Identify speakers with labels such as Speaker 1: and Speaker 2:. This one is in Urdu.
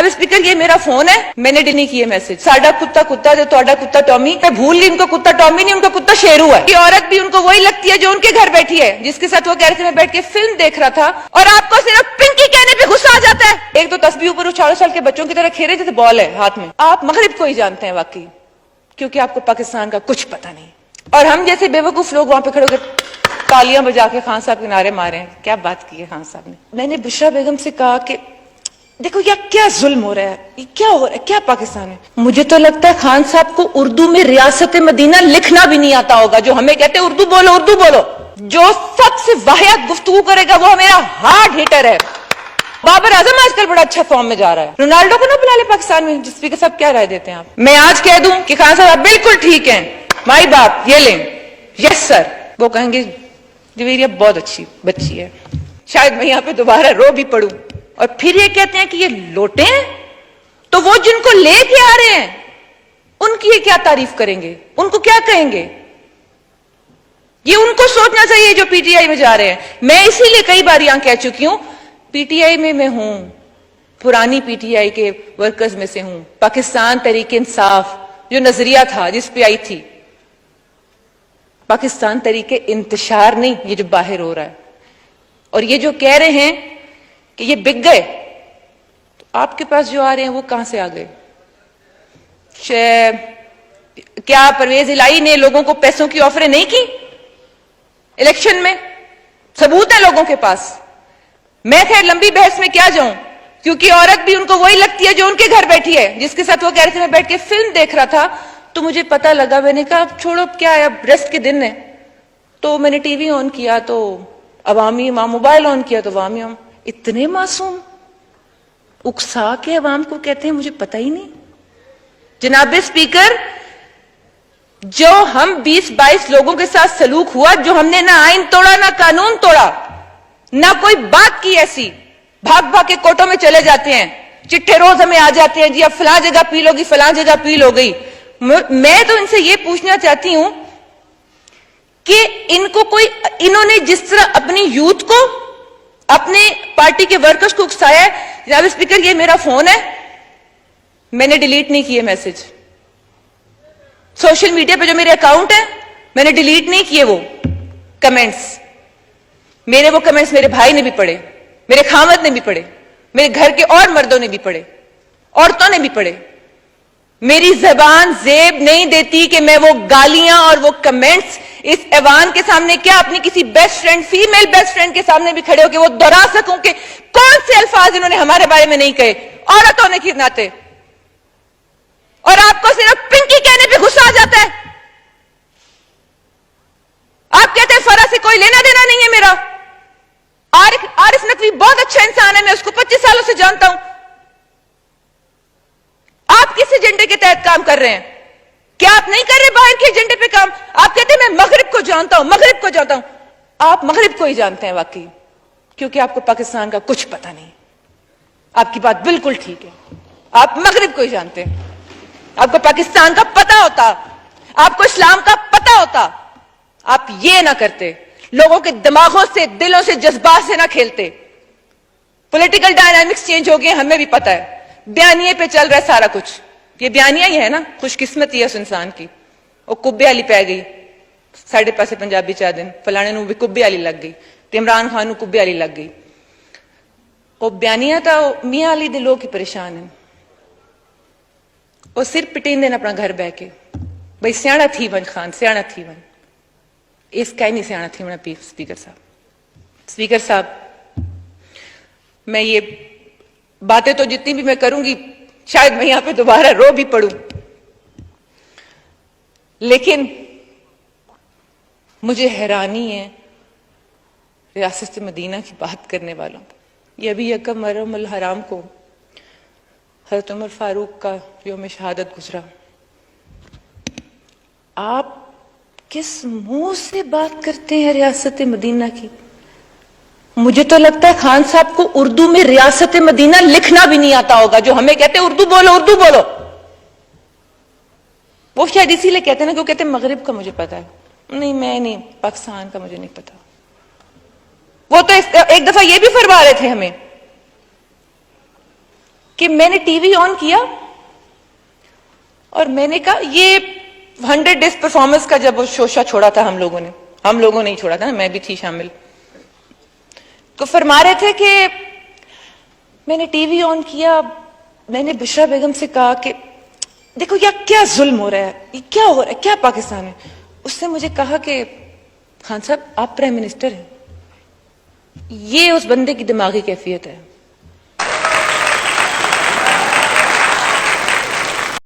Speaker 1: جناب اسپیکر یہ میرا فون ہے, میں نے ڈیلیٹ نہیں کیے میسج. ساڈا کتا کتا جو تہاڈا کتا ٹامی, میں بھول گئی ان کا کتا ٹامی نہیں, ان کا کتا شیرو ہے. یہ عورت بھی ان کو وہی لگتی ہے جو ان کے گھر بیٹھی ہے, جس کے ساتھ وہ کہہ رہے تھے میں بیٹھ کے فلم دیکھ رہا تھا اور آپ کو صرف پنکی کہنے پہ غصہ آ جاتا ہے. ایک تو تسبیح اوپر 4 سال کے بچوں کی طرح کھیلے جیسے بال ہے ہاتھ میں. آپ مغرب کو ہی جانتے ہیں واقعی, کیونکہ آپ کو پاکستان کا کچھ پتہ نہیں. اور ہم جیسے بے وقوف لوگ وہاں پہ کھڑے ہو کے تالیاں بجا کے خان صاحب کے نعرے مارے ہیں. کیا بات کی ہے خان صاحب نے. میں نے بشرا بیگم سے کہا کہ دیکھو یہ کیا ظلم ہو رہا ہے, یہ کیا ہو رہا ہے, کیا پاکستان ہے. مجھے تو لگتا ہے خان صاحب کو اردو میں ریاست مدینہ لکھنا بھی نہیں آتا ہوگا, جو ہمیں کہتے ہیں اردو بولو اردو بولو. جو سب سے واحد گفتگو کرے گا وہ میرا ہارڈ ہٹر ہے. بابر اعظم آج کل بڑا اچھا فارم میں جا رہا ہے, رونالڈو کو نہ بلا لے پاکستان میں. اسپیکر صاحب کیا رائے دیتے ہیں آپ؟ میں آج کہہ دوں کہ خان صاحب آپ بالکل ٹھیک ہیں, مائی باپ یہ لیں, یس سر. وہ کہیں گے جویریہ بہت اچھی بچی ہے, شاید میں یہاں پہ دوبارہ رو بھی پڑوں. اور پھر یہ کہتے ہیں کہ یہ لوٹے ہیں, تو وہ جن کو لے کے آ رہے ہیں ان کی یہ کیا تعریف کریں گے, ان کو کیا کہیں گے؟ یہ ان کو سوچنا چاہیے جو پی ٹی آئی میں جا رہے ہیں. میں اسی لیے کئی بار یہاں کہہ چکی ہوں, پی ٹی آئی میں ہوں, پرانی پی ٹی آئی کے ورکرز میں سے ہوں. پاکستان تحریک انصاف جو نظریہ تھا جس پہ آئی تھی, پاکستان تحریک انتشار نہیں, یہ جو باہر ہو رہا ہے. اور یہ جو کہہ رہے ہیں کہ یہ بک گئے, تو آپ کے پاس جو آ رہے ہیں وہ کہاں سے آ گئے؟ کیا پرویز الہی نے لوگوں کو پیسوں کی آفریں نہیں کی الیکشن میں؟ ثبوت ہے لوگوں کے پاس. میں خیر لمبی بحث میں کیا جاؤں, کیونکہ عورت بھی ان کو وہی لگتی ہے جو ان کے گھر بیٹھی ہے, جس کے ساتھ وہ کہہ رہے تھے میں بیٹھ کے فلم دیکھ رہا تھا. تو مجھے پتا لگا, میں نے کہا اب چھوڑو, کیا ہے, اب ریسٹ کے دن ہے. تو میں نے ٹی وی آن کیا تو عوامی موبائل آن کیا تو عوامی اتنے معصوم اکسا کے عوام کو کہتے ہیں مجھے پتہ ہی نہیں. جناب اسپیکر, جو ہم 20-22 لوگوں کے ساتھ سلوک ہوا, جو ہم نے نہ آئین توڑا نہ قانون توڑا, نہ کوئی بات کی ایسی, بھاگ بھاگ کے کوٹوں میں چلے جاتے ہیں, چٹھے روز ہمیں آ جاتے ہیں جی اب فلاں جگہ پیل ہوگی, فلاں جگہ پیل ہو گئی. میں تو ان سے یہ پوچھنا چاہتی ہوں کہ انہوں نے جس طرح اپنی یوتھ کو, اپنے پارٹی کے ورکرز کو اکسایا ہے. جناب اسپیکر یہ میرا فون ہے, میں نے ڈیلیٹ نہیں کیے میسج. سوشل میڈیا پہ جو میرے اکاؤنٹ ہے میں نے ڈیلیٹ نہیں کیے وہ کمنٹس. میرے وہ کمنٹس میرے بھائی نے بھی پڑھے, میرے خامد نے بھی پڑھے, میرے گھر کے اور مردوں نے بھی پڑھے, عورتوں نے بھی پڑھے. میری زبان زیب نہیں دیتی کہ میں وہ گالیاں اور وہ کمنٹس اس ایوان کے سامنے, کیا اپنی کسی best friend, female best friend کے سامنے بھی کھڑے ہو کے وہ دہرا سکوں کہ کون سے الفاظ انہوں نے ہمارے بارے میں نہیں کہے عورتوں نے کے ناطے. اور آپ کو صرف پنکی کہنے پہ غصہ آ جاتا ہے. آپ کہتے ہیں فرا سے کوئی لینا دینا نہیں ہے میرا. عارف نقوی بہت اچھا انسان ہے, میں اس کو 25 سالوں سے جانتا ہوں. آپ کس ایجنڈے کے تحت کام کر رہے ہیں؟ کیا آپ نہیں کر رہے باہر کے ایجنڈے پہ کام؟ آپ کہتے ہیں میں مغرب کو جانتا ہوں, مغرب کو جانتا ہوں. آپ مغرب کو ہی جانتے ہیں واقعی, کیونکہ آپ کو پاکستان کا کچھ پتہ نہیں. آپ کی بات بالکل ٹھیک ہے, آپ مغرب کو ہی جانتے ہیں. آپ کو پاکستان کا پتہ ہوتا, آپ کو اسلام کا پتہ ہوتا, آپ یہ نہ کرتے, لوگوں کے دماغوں سے, دلوں سے, جذبات سے نہ کھیلتے. پولیٹیکل ڈائنامکس چینج ہو گئے, ہمیں بھی پتہ ہے. بیانیے پہ چل رہا ہے سارا کچھ. یہ بیانیہ ہی ہے نا, خوش قسمتی ہے اس انسان کی. وہ کبے والی پی گئی, ساڑھے پاسے پنجابی چاہ دن, فلانے نو بھی کبے والی لگ گئی, عمران خان نو کبے والی لگ گئی. وہ بیانیہ تھا, میاں علی دے لوگ ہی پریشان ہیں. وہ صرف پٹین دین اپنا گھر بہ کے, بھئی سیاڑا تھی ون خان, سیاڑا تھی ون. اس کا ہی نہیں سیاڑا تھی ون. اسپیکر صاحب, اسپیکر صاحب, میں یہ باتیں تو جتنی بھی میں کروں گی شاید میں یہاں پہ دوبارہ رو بھی پڑوں, لیکن مجھے حیرانی ہے ریاست مدینہ کی بات کرنے والوں کو. یہ ابھی یکم محرم الحرام کو حضرت عمر فاروق کا یوم شہادت گزرا. آپ کس منہ سے بات کرتے ہیں ریاست مدینہ کی؟ مجھے تو لگتا ہے خان صاحب کو اردو میں ریاست مدینہ لکھنا بھی نہیں آتا ہوگا, جو ہمیں کہتے ہیں اردو بولو اردو بولو. وہ شاید اسی لیے کہتے ہیں نا کہ وہ کہتے ہیں مغرب کا مجھے پتا ہے. نہیں, میں نہیں, پاکستان کا مجھے نہیں پتا. وہ تو ایک دفعہ یہ بھی فرما رہے تھے ہمیں کہ میں نے ٹی وی آن کیا اور میں نے کہا یہ 100 ڈیز پرفارمنس کا جب وہ شوشہ چھوڑا تھا ہم لوگوں نے نہیں چھوڑا تھا، میں بھی تھی شامل، تو فرما رہے تھے کہ میں نے ٹی وی آن کیا، میں نے بشرا بیگم سے کہا کہ دیکھو یہ کیا ظلم ہو رہا ہے، یہ کیا ہو رہا ہے، کیا پاکستان ہے. اس نے مجھے کہا کہ خان صاحب آپ پرائم منسٹر ہیں. یہ اس بندے کی دماغی کیفیت ہے.